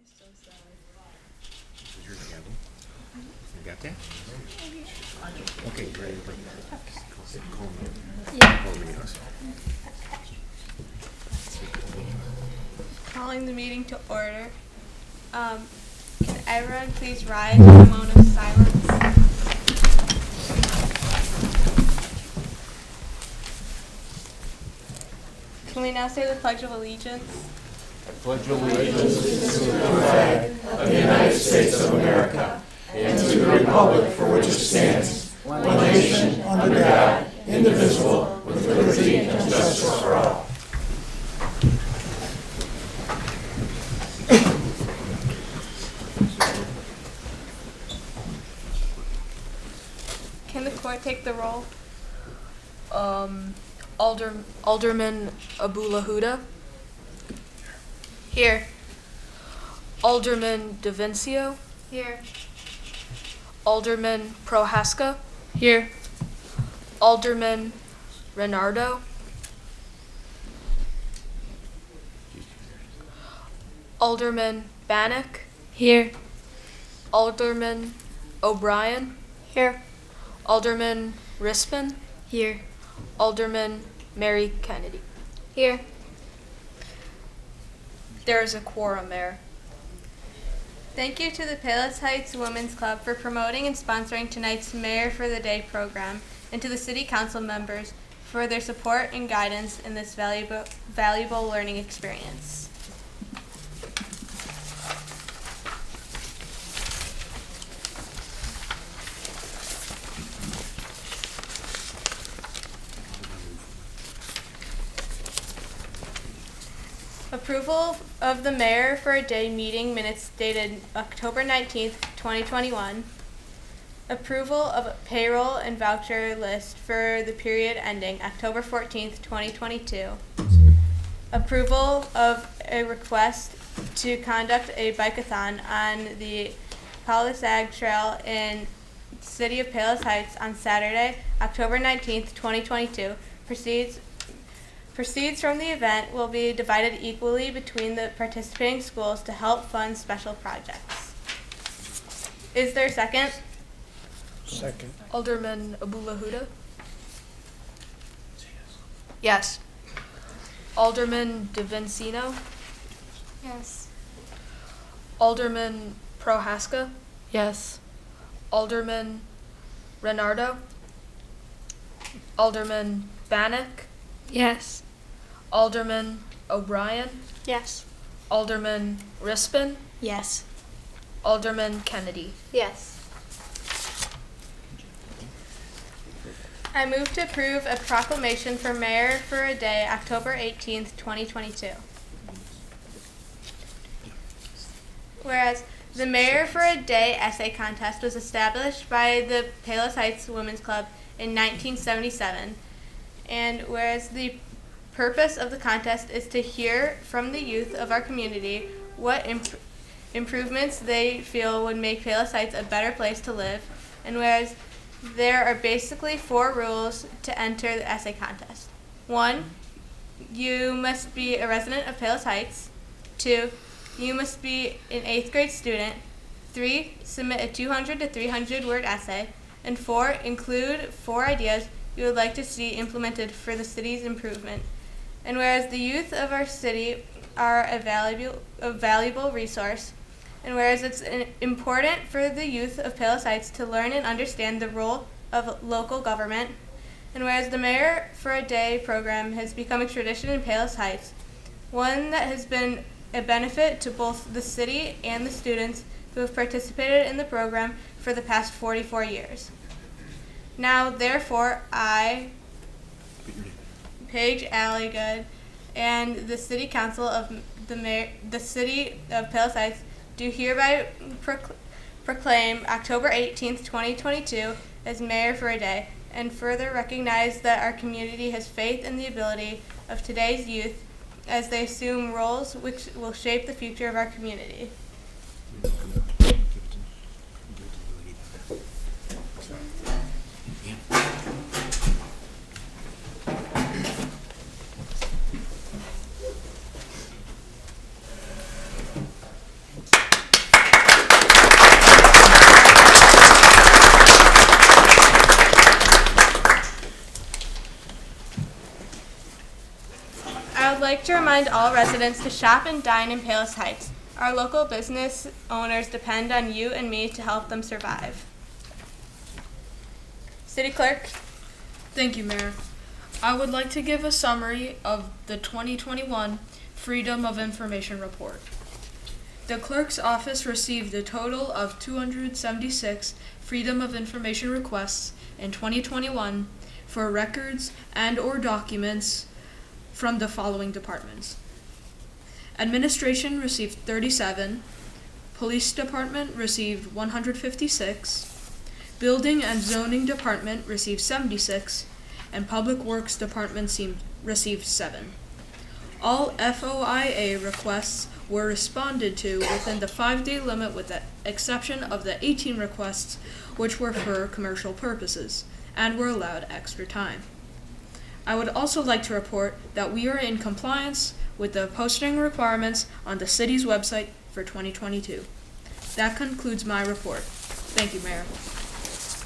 Is your gavel? You got that? Okay, ready. Call me. Yeah. Call me, yes. Calling the meeting to order. Can everyone please rise for a moment of silence? Can we now say the Pledge of Allegiance? Pledge allegiance to the flag of the United States of America and to the republic for which it stands, one nation, under God, indivisible, with liberty and justice for all. Can the court take the roll? Alderman Abulahuda. Here. Alderman DaVincio. Here. Alderman Prohaska. Here. Alderman Renardo. Alderman Bannock. Here. Alderman O'Brien. Here. Alderman Rispin. Here. Alderman Mary Kennedy. Here. There is a quorum, Mayor. Thank you to the Palos Heights Women's Club for promoting and sponsoring tonight's Mayor for the Day program, and to the City Council members for their support and guidance in this valuable learning experience. Approval of the Mayor for a Day meeting minutes dated October 19th, 2021. Approval of a payroll and voucher list for the period ending October 14th, 2022. Approval of a request to conduct a bike-a-thon on the Palisag Trail in City of Palos Heights on Saturday, October 19th, 2022. Proceeds from the event will be divided equally between the participating schools to help fund special projects. Is there a second? Second. Alderman Abulahuda. Yes. Alderman DaVincio. Yes. Alderman Prohaska. Yes. Alderman Renardo. Alderman Bannock. Yes. Alderman O'Brien. Yes. Alderman Rispin. Yes. Alderman Kennedy. Yes. I move to approve a proclamation for Mayor for a Day, October 18th, 2022. Whereas the Mayor for a Day essay contest was established by the Palos Heights Women's Club in 1977. And whereas the purpose of the contest is to hear from the youth of our community what improvements they feel would make Palos Heights a better place to live, and whereas there are basically 4 rules to enter the essay contest. 1, you must be a resident of Palos Heights. 2, you must be an 8th grade student. 3, submit a 200 to 300 word essay. And 4, include 4 ideas you would like to see implemented for the city's improvement. And whereas the youth of our city are a valuable resource, and whereas it's important for the youth of Palos Heights to learn and understand the role of local government, and whereas the Mayor for a Day program has become a tradition in Palos Heights, one that has been a benefit to both the city and the students who have participated in the program for the past 44 years. Now, therefore, I, Paige Alligood, and the City Council of the City of Palos Heights do hereby proclaim October 18th, 2022 as Mayor for a Day, and further recognize that our community has faith in the ability of today's youth as they assume roles which will shape the future of our community. I would like to remind all residents to shop and dine in Palos Heights. Our local business owners depend on you and me to help them survive. City Clerk. Thank you, Mayor. I would like to give a summary of the 2021 Freedom of Information Report. The Clerk's Office received a total of 276 Freedom of Information requests in 2021 for records and/or documents from the following departments. Administration received 37, Police Department received 156, Building and Zoning Department received 76, and Public Works Department received 7. All FOIA requests were responded to within the 5-day limit with the exception of the 18 requests which were for commercial purposes and were allowed extra time. I would also like to report that we are in compliance with the posting requirements on the city's website for 2022. That concludes my report. Thank you, Mayor.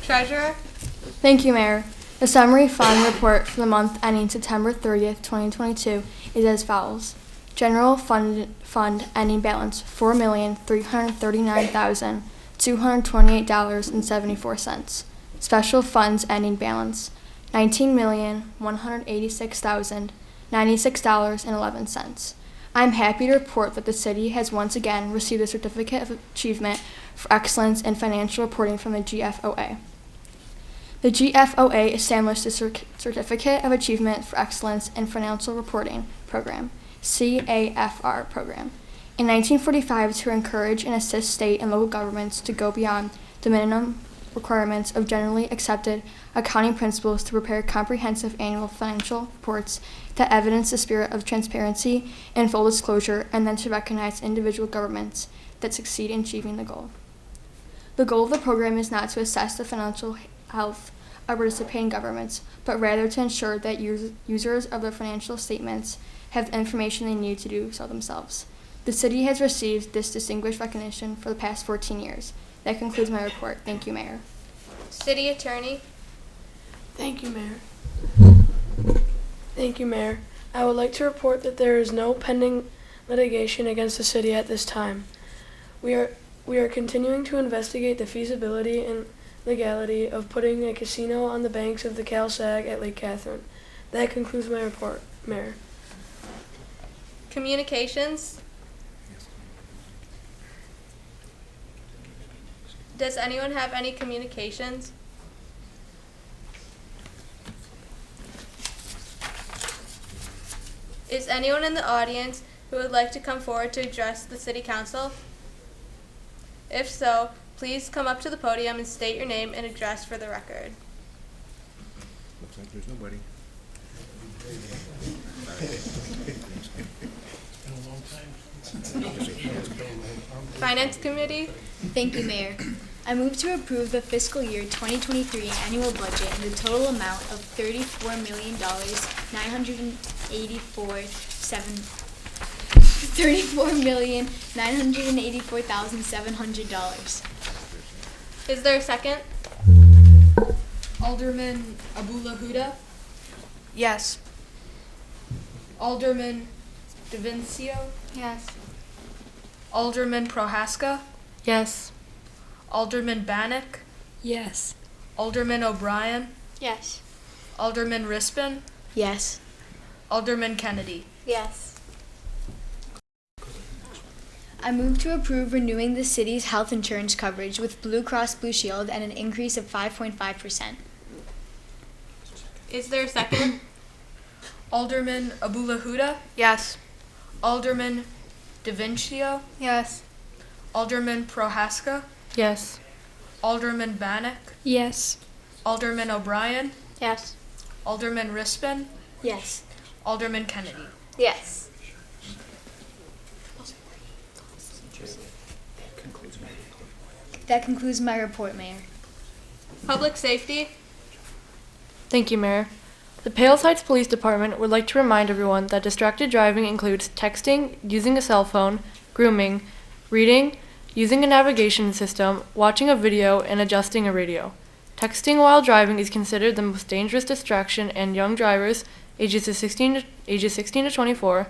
Treasurer. Thank you, Mayor. The summary fund report for the month ending September 30th, 2022 is as follows. General fund ending balance $4,339,228.74. Special funds ending balance $19,186,096.11. I'm happy to report that the city has once again received a Certificate of Achievement for Excellence in Financial Reporting from the GFOA. The GFOA established the Certificate of Achievement for Excellence in Financial Reporting Program, CAFR program, in 1945 to encourage and assist state and local governments to go beyond the minimum requirements of generally accepted accounting principles to prepare comprehensive annual financial reports that evidence the spirit of transparency and full disclosure, and then to recognize individual governments that succeed in achieving the goal. The goal of the program is not to assess the financial health of participating governments, but rather to ensure that users of their financial statements have the information they need to do so themselves. The city has received this distinguished recognition for the past 14 years. That concludes my report. Thank you, Mayor. City Attorney. Thank you, Mayor. Thank you, Mayor. I would like to report that there is no pending litigation against the city at this time. We are continuing to investigate the feasibility and legality of putting a casino on the banks of the Cal Sag at Lake Catherine. That concludes my report, Mayor. Communications. Does anyone have any communications? Is anyone in the audience who would like to come forward to address the City Council? If so, please come up to the podium and state your name and address for the record. Looks like there's nobody. Finance Committee. Thank you, Mayor. I move to approve the fiscal year 2023 annual budget in the total amount of $34,984,700. Is there a second? Alderman Abulahuda. Yes. Alderman DeVincio. Yes. Alderman Prohaska. Yes. Alderman Bannock. Yes. Alderman O'Brien. Yes. Alderman Rispin. Yes. Alderman Kennedy. Yes. I move to approve renewing the city's health insurance coverage with Blue Cross Blue Shield at an increase of 5.5%. Is there a second? Alderman Abulahuda. Yes. Alderman DeVincio. Yes. Alderman Prohaska. Yes. Alderman Bannock. Yes. Alderman O'Brien. Yes. Alderman Rispin. Yes. Alderman Kennedy. Yes. That concludes my report, Mayor. Public Safety. Thank you, Mayor. The Palos Heights Police Department would like to remind everyone that distracted driving includes texting, using a cell phone, grooming, reading, using a navigation system, watching a video, and adjusting a radio. Texting while driving is considered the most dangerous distraction, and young drivers, ages 16 to 24,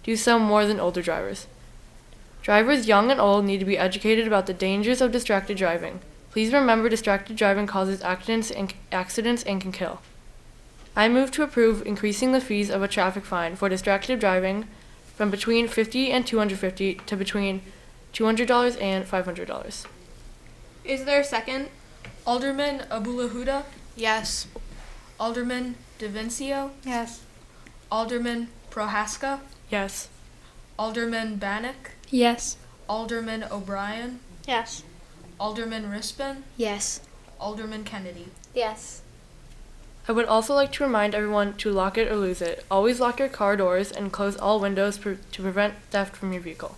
do so more than older drivers. Drivers young and old need to be educated about the dangers of distracted driving. Please remember distracted driving causes accidents and can kill. I move to approve increasing the fees of a traffic fine for distracted driving from between $50 and $250 to between $200 and $500. Is there a second? Alderman Abulahuda, Yes. Alderman DeVincio, Yes. Alderman Prohaska, Yes. Alderman Bannock, Yes. Alderman O'Brien, Yes. Alderman Rispin, Yes. Alderman Kennedy. Yes. I would also like to remind everyone to lock it or lose it. Always lock your car doors and close all windows to prevent theft from your vehicle.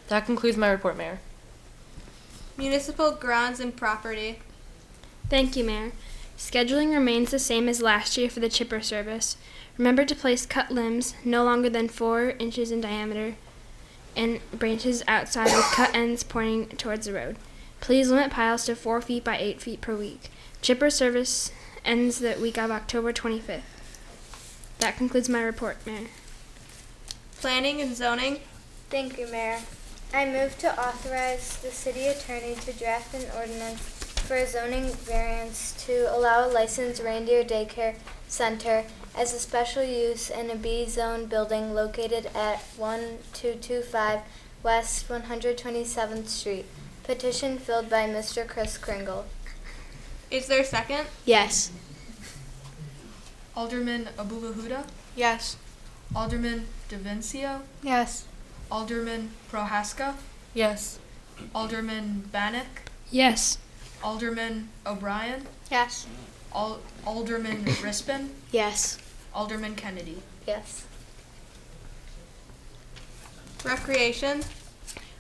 That concludes my report, Mayor. Municipal grounds and property. Thank you, Mayor. Scheduling remains the same as last year for the chipper service. Remember to place cut limbs no longer than 4 inches in diameter and branches outside with cut ends pointing towards the road. Please limit piles to 4 feet by 8 feet per week. Chipper service ends the week of October 25th. That concludes my report, Mayor. Planning and zoning. Thank you, Mayor. I move to authorize the city attorney to draft an ordinance for a zoning variance to allow a licensed reindeer daycare center as a special use in a B-zone building located at 1225 West 127th Street. Petition filled by Mr. Chris Kringle. Is there a second? Yes. Alderman Abulahuda, Yes. Alderman DeVincio, Yes. Alderman Prohaska, Yes. Alderman Bannock, Yes. Alderman O'Brien, Yes. Alderman Rispin, Yes. Alderman Kennedy. Yes. Recreation.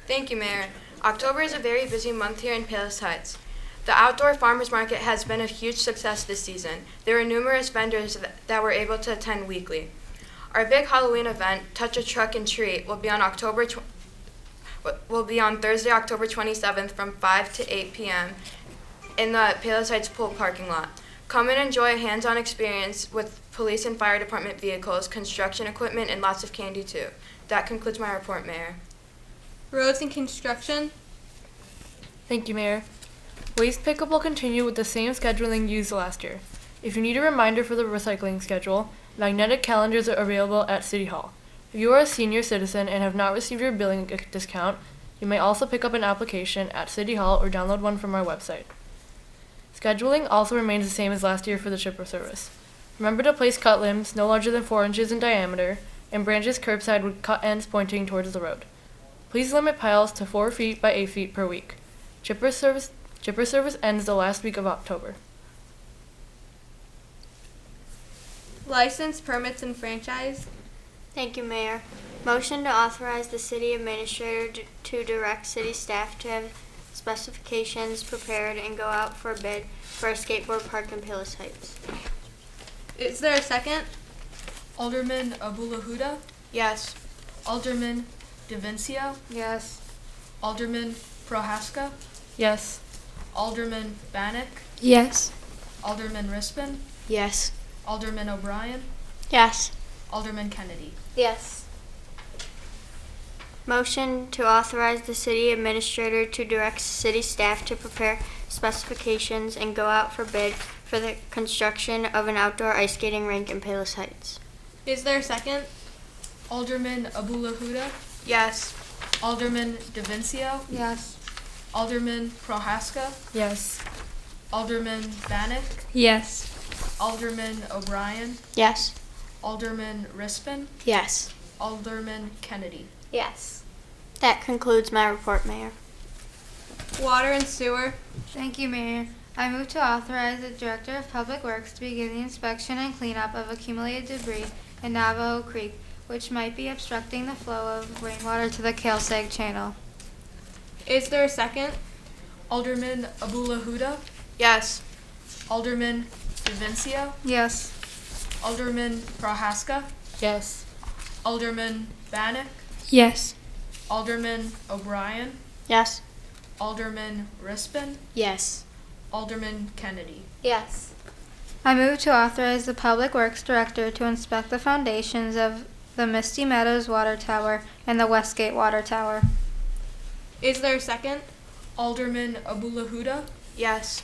Thank you, Mayor. October is a very busy month here in Palos Heights. The outdoor farmers market has been a huge success this season. There were numerous vendors that were able to attend weekly. Our big Halloween event, Touch a Truck and Treat, will be on Thursday, October 27th from 5 to 8 p.m. in the Palos Heights Pool parking lot. Come and enjoy a hands-on experience with police and fire department vehicles, construction equipment, and lots of candy too. That concludes my report, Mayor. Roads and construction. Thank you, Mayor. Waste pickup will continue with the same scheduling used last year. If you need a reminder for the recycling schedule, magnetic calendars are available at City Hall. If you are a senior citizen and have not received your billing discount, you may also pick up an application at City Hall or download one from our website. Scheduling also remains the same as last year for the chipper service. Remember to place cut limbs no larger than 4 inches in diameter and branches curbside with cut ends pointing towards the road. Please limit piles to 4 feet by 8 feet per week. Chipper service ends the last week of October. License, permits, and franchise. Thank you, Mayor. Motion to authorize the city administrator to direct city staff to have specifications prepared and go out for bid for a skateboard park in Palos Heights. Is there a second? Alderman Abulahuda, Yes. Alderman DeVincio, Yes. Alderman Prohaska, Yes. Alderman Bannock, Yes. Alderman Rispin, Yes. Alderman O'Brien, Yes. Alderman Kennedy. Yes. Motion to authorize the city administrator to direct city staff to prepare specifications and go out for bid for the construction of an outdoor ice skating rink in Palos Heights. Is there a second? Alderman Abulahuda, Yes. Alderman DeVincio, Yes. Alderman Prohaska, Yes. Alderman Bannock, Yes. Alderman O'Brien, Yes. Alderman Rispin, Yes. Alderman Kennedy. Yes. That concludes my report, Mayor. Water and sewer. Thank you, Mayor. I move to authorize the Director of Public Works to begin the inspection and cleanup of accumulated debris in Navajo Creek, which might be obstructing the flow of rainwater to the Kalsag Channel. Is there a second? Alderman Abulahuda, Yes. Alderman DeVincio, Yes. Alderman Prohaska, Yes. Alderman Bannock, Yes. Alderman O'Brien, Yes. Alderman Rispin, Yes. Alderman Kennedy. Yes. I move to authorize the Public Works Director to inspect the foundations of the Misty Meadows Water Tower and the Westgate Water Tower. Is there a second? Alderman Abulahuda, Yes.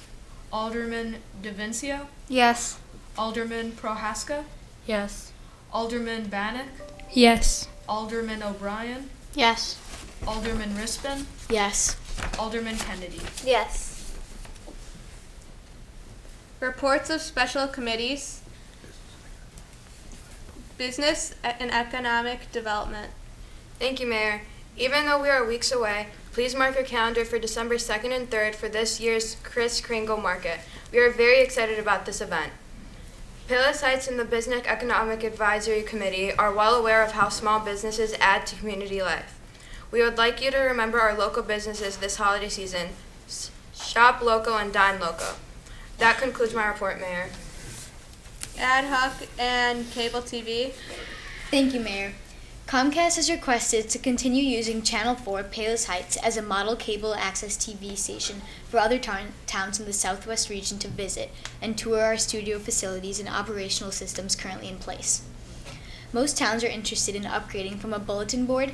Alderman DeVincio, Yes. Alderman Prohaska, Yes. Alderman Bannock, Yes. Alderman O'Brien, Yes. Alderman Rispin, Yes. Alderman Kennedy. Yes. Reports of special committees. Business and economic development. Thank you, Mayor. Even though we are weeks away, please mark your calendar for December 2nd and 3rd for this year's Kris Kringle Market. We are very excited about this event. Palos Heights and the Business Economic Advisory Committee are well aware of how small businesses add to community life. We would like you to remember our local businesses this holiday season. Shop local and dine local. That concludes my report, Mayor. Ad hoc and cable TV. Thank you, Mayor. Comcast has requested to continue using Channel 4 Palos Heights as a model cable access TV station for other towns in the southwest region to visit and tour our studio facilities and operational systems currently in place. Most towns are interested in upgrading from a bulletin board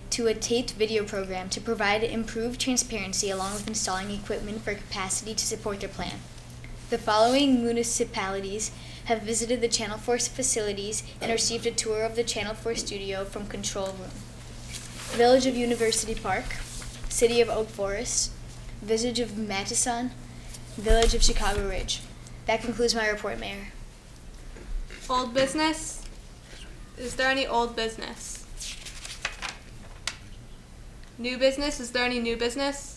to a taped video program to provide improved transparency along with installing equipment for capacity to support their plan. The following municipalities have visited the Channel 4 facilities and received a tour of the Channel 4 studio from Control Room. Village of University Park, City of Oak Forest, Village of Matteson, Village of Chicago Ridge. That concludes my report, Mayor. Old business. Is there any old business? New business. Is there any new business?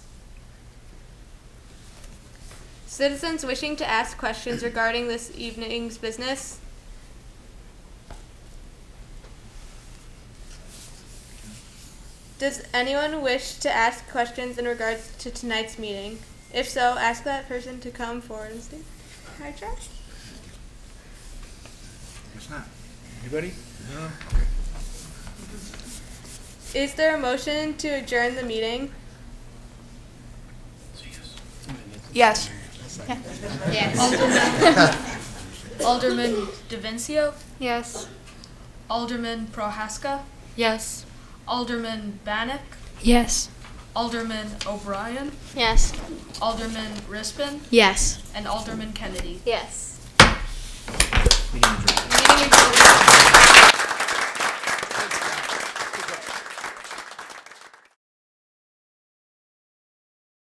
Citizens wishing to ask questions regarding this evening's business. Does anyone wish to ask questions in regards to tonight's meeting? If so, ask that person to come forward and speak. Hi, Josh. It's not. Anybody? No? Is there a motion to adjourn the meeting? Yes. Alderman DeVincio, Yes. Alderman Prohaska, Yes. Alderman Bannock, Yes. Alderman O'Brien, Yes. Alderman Rispin, Yes. and Alderman Kennedy. Yes.